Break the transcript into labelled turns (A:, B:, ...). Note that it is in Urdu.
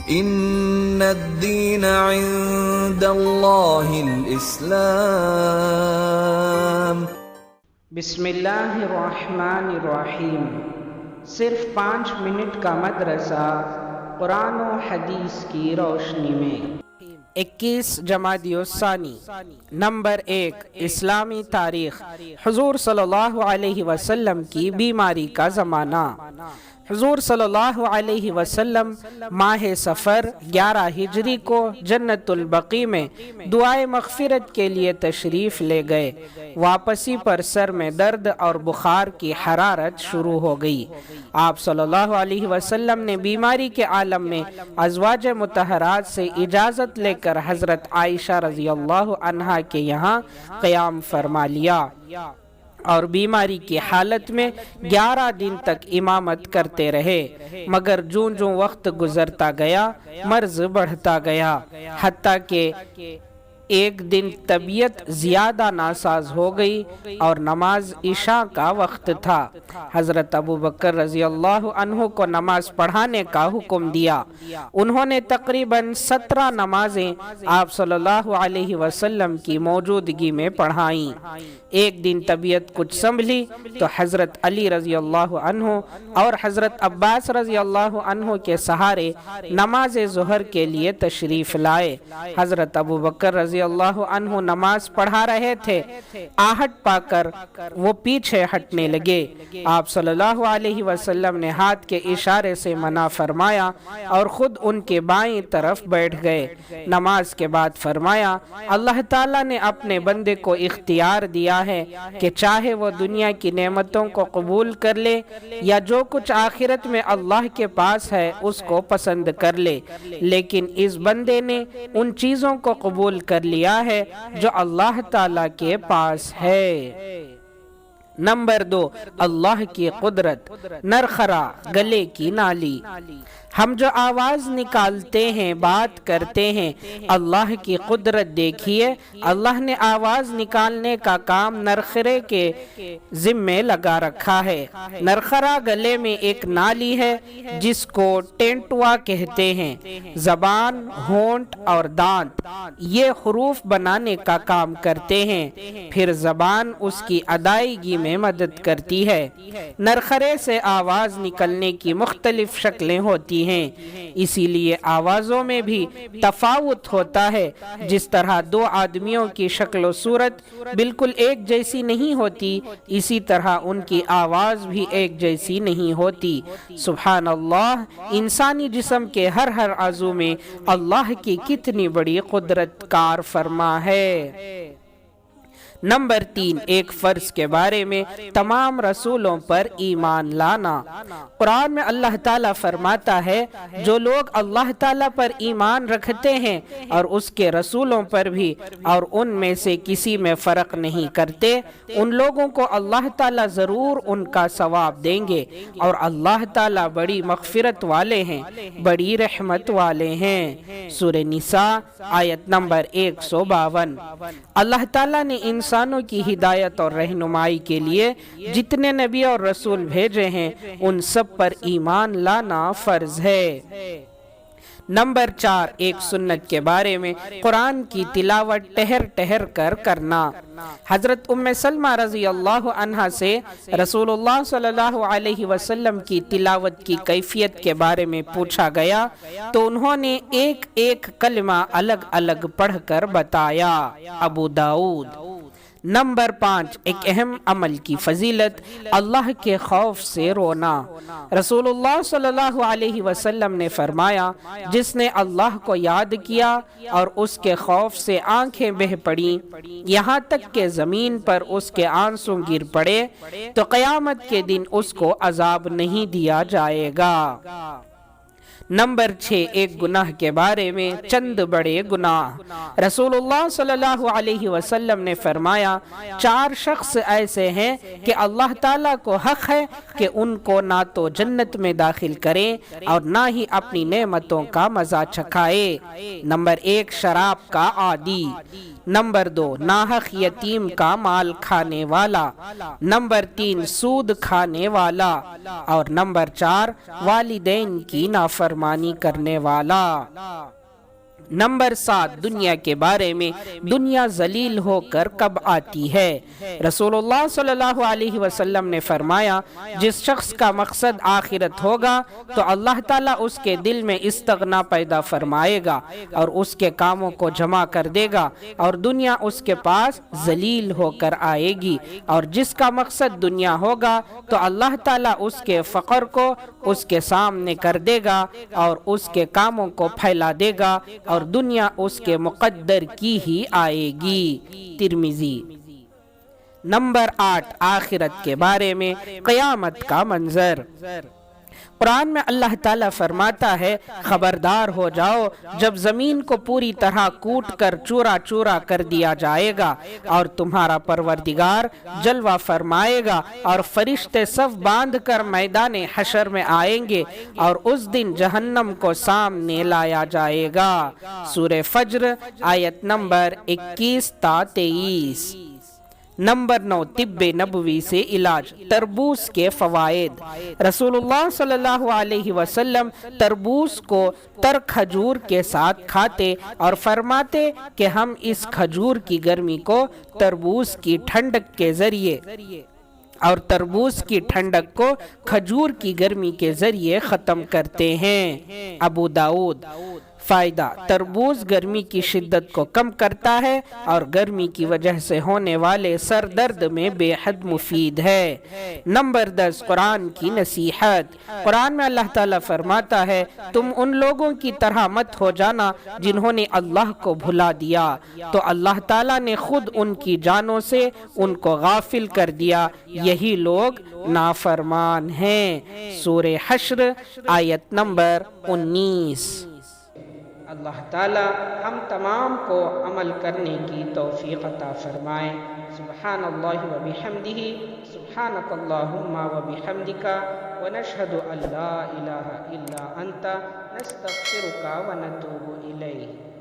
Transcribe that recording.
A: ان الدین عند اللہ الاسلام۔
B: بسم اللہ الرحمن الرحیم۔ صرف 5 منٹ کا مدرسہ قرآن و حدیث کی روشنی میں۔ 21 جمادی الثانی۔ نمبر 1، اسلامی تاریخ۔ حضور صلی اللہ علیہ وسلم کی بیماری کا زمانہ۔ حضور صلی اللہ علیہ وسلم ماہ سفر 11 ہجری کو جنت البقیع میں دعائے مغفرت کے لیے تشریف لے گئے۔ واپسی پر سر میں درد اور بخار کی حرارت شروع ہو گئی۔ آپ صلی اللہ علیہ وسلم نے بیماری کے عالم میں ازواج مطہرات سے اجازت لے کر حضرت عائشہ رضی اللہ عنہا کے یہاں قیام فرما لیا اور بیماری کی حالت میں 11 دن تک امامت کرتے رہے، مگر جوں جوں وقت گزرتا گیا مرض بڑھتا گیا، حتیٰ کہ ایک دن طبیعت زیادہ ناساز ہو گئی اور نماز عشاء کا وقت تھا۔ حضرت ابوبکر رضی اللہ عنہ کو نماز پڑھانے کا حکم دیا۔ انہوں نے تقریباً 17 نمازیں آپ صلی اللہ علیہ وسلم کی موجودگی میں پڑھائیں۔ ایک دن طبیعت کچھ سنبھلی تو حضرت علی رضی اللہ عنہ اور حضرت عباس رضی اللہ عنہ کے سہارے نماز ظہر کے لیے تشریف لائے۔ حضرت ابوبکر رضی اللہ عنہ نماز پڑھا رہے تھے، آہٹ پا کر وہ پیچھے ہٹنے لگے۔ آپ صلی اللہ علیہ وسلم نے ہاتھ کے اشارے سے منع فرمایا اور خود ان کے بائیں طرف بیٹھ گئے۔ نماز کے بعد فرمایا، اللہ تعالیٰ نے اپنے بندے کو اختیار دیا ہے کہ چاہے وہ دنیا کی نعمتوں کو قبول کر لے یا جو کچھ آخرت میں اللہ کے پاس ہے اس کو پسند کر لے، لیکن اس بندے نے ان چیزوں کو قبول کر لیا ہے جو اللہ تعالیٰ کے پاس ہے۔ نمبر 2، اللہ کی قدرت۔ نرخرا، گلے کی نالی۔ ہم جو آواز نکالتے ہیں، بات کرتے ہیں، اللہ کی قدرت دیکھیے۔ اللہ نے آواز نکالنے کا کام نرخرے کے ذمے لگا رکھا ہے۔ نرخرا گلے میں ایک نالی ہے جس کو ٹینٹوا کہتے ہیں۔ زبان، ہونٹ اور دانت یہ حروف بنانے کا کام کرتے ہیں، پھر زبان اس کی ادائیگی میں مدد کرتی ہے۔ نرخرے سے آواز نکلنے کی مختلف شکلیں ہوتی ہیں، اسی لیے آوازوں میں بھی تفاوت ہوتا ہے۔ جس طرح 2 آدمیوں کی شکل و صورت بالکل ایک جیسی نہیں ہوتی، اسی طرح ان کی آواز بھی ایک جیسی نہیں ہوتی۔ سبحان اللہ، انسانی جسم کے ہر عضو میں اللہ کی کتنی بڑی قدرت کار فرما ہے۔ نمبر 3، ایک فرض کے بارے میں تمام رسولوں پر ایمان لانا۔ قرآن میں اللہ تعالیٰ فرماتا ہے، جو لوگ اللہ تعالیٰ پر ایمان رکھتے ہیں اور اس کے رسولوں پر بھی اور ان میں سے کسی میں فرق نہیں کرتے، ان لوگوں کو اللہ تعالیٰ ضرور ان کا ثواب دیں گے، اور اللہ تعالیٰ بڑی مغفرت والے ہیں، بڑی رحمت والے ہیں۔ سورہ نساء آیت نمبر 152۔ اللہ تعالیٰ نے انسانوں کی ہدایت اور رہنمائی کے لیے جتنے نبی اور رسول بھیجے ہیں ان سب پر ایمان لانا فرض ہے۔ نمبر 4، ایک سنت کے بارے میں قرآن کی تلاوت ٹہر ٹہر کر کرنا۔ حضرت ام سلمہ رضی اللہ عنہا سے رسول اللہ صلی اللہ علیہ وسلم کی تلاوت کی کیفیت کے بارے میں پوچھا گیا تو انہوں نے ایک ایک کلمہ الگ الگ پڑھ کر بتایا۔ ابو داؤد۔ نمبر 5، ایک اہم عمل کی فضیلت، اللہ کے خوف سے رونا۔ رسول اللہ صلی اللہ علیہ وسلم نے فرمایا، جس نے اللہ کو یاد کیا اور اس کے خوف سے آنکھیں بہہ پڑیں یہاں تک کہ زمین پر اس کے آنسو گر پڑے تو قیامت کے دن اس کو عذاب نہیں دیا جائے گا۔ نمبر 6، ایک گناہ کے بارے میں چند بڑے گناہ۔ رسول اللہ صلی اللہ علیہ وسلم نے فرمایا، 4 شخص ایسے ہیں کہ اللہ تعالیٰ کو حق ہے کہ ان کو نہ تو جنت میں داخل کریں اور نہ ہی اپنی نعمتوں کا مزہ چکھائے۔ نمبر 1، شراب کا عادی۔ نمبر 2، ناحق یتیم کا مال کھانے والا۔ نمبر 3، سود کھانے والا۔ اور نمبر 4، والدین کی نافرمانی۔ نافرمانی کرنے والا۔ نمبر 7، دنیا کے بارے میں، دنیا ذلیل ہو کر کب آتی ہے؟ رسول اللہ صلی اللہ علیہ وسلم نے فرمایا، جس شخص کا مقصد آخرت ہوگا تو اللہ تعالیٰ اس کے دل میں استغنا پیدا فرمائے گا اور اس کے کاموں کو جمع کر دے گا اور دنیا اس کے پاس ذلیل ہو کر آئے گی، اور جس کا مقصد دنیا ہوگا تو اللہ تعالیٰ اس کے فقر کو اس کے سامنے کر دے گا اور اس کے کاموں کو پھیلا دے گا اور دنیا اس کے مقدر کی ہی آئے گی۔ ترمذی۔ نمبر 8، آخرت کے بارے میں، قیامت کا منظر۔ قرآن میں اللہ تعالیٰ فرماتا ہے، خبردار ہو جاؤ جب زمین کو پوری طرح کوٹ کر چورا چورا کر دیا جائے گا اور تمہارا پروردگار جلوہ فرمائے گا اور فرشتے صف باندھ کر میدان حشر میں آئیں گے اور اس دن جہنم کو سامنے لایا جائے گا۔ سورہ فجر آیت نمبر 21 تا 23۔ نمبر 9، طب نبوی سے علاج، تربوز کے فوائد۔ رسول اللہ صلی اللہ علیہ وسلم تربوز کو تر کھجور کے ساتھ کھاتے اور فرماتے کہ ہم اس کھجور کی گرمی کو تربوز کی ٹھنڈک کے ذریعے اور تربوز کی ٹھنڈک کو کھجور کی گرمی کے ذریعے ختم کرتے ہیں۔ ابو داؤد۔ فائدہ، تربوز گرمی کی شدت کو کم کرتا ہے اور گرمی کی وجہ سے ہونے والے سر درد میں بے حد مفید ہے۔ نمبر 10، قرآن کی نصیحت۔ قرآن میں اللہ تعالیٰ فرماتا ہے، تم ان لوگوں کی طرح مت ہو جانا جنہوں نے اللہ کو بھلا دیا تو اللہ تعالیٰ نے خود ان کی جانوں سے ان کو غافل کر دیا، یہی لوگ نافرمان ہیں۔ سورہ حشر آیت نمبر 19۔ اللہ تعالی ہم تمام کو عمل کرنے کی توفیق عطا فرمائے۔ سبحان اللہ و بحمدہ، سبحانک اللہم و بحمدک، ونشہد ان لا الہ الا انت، نستغفرک و نتوب الیک۔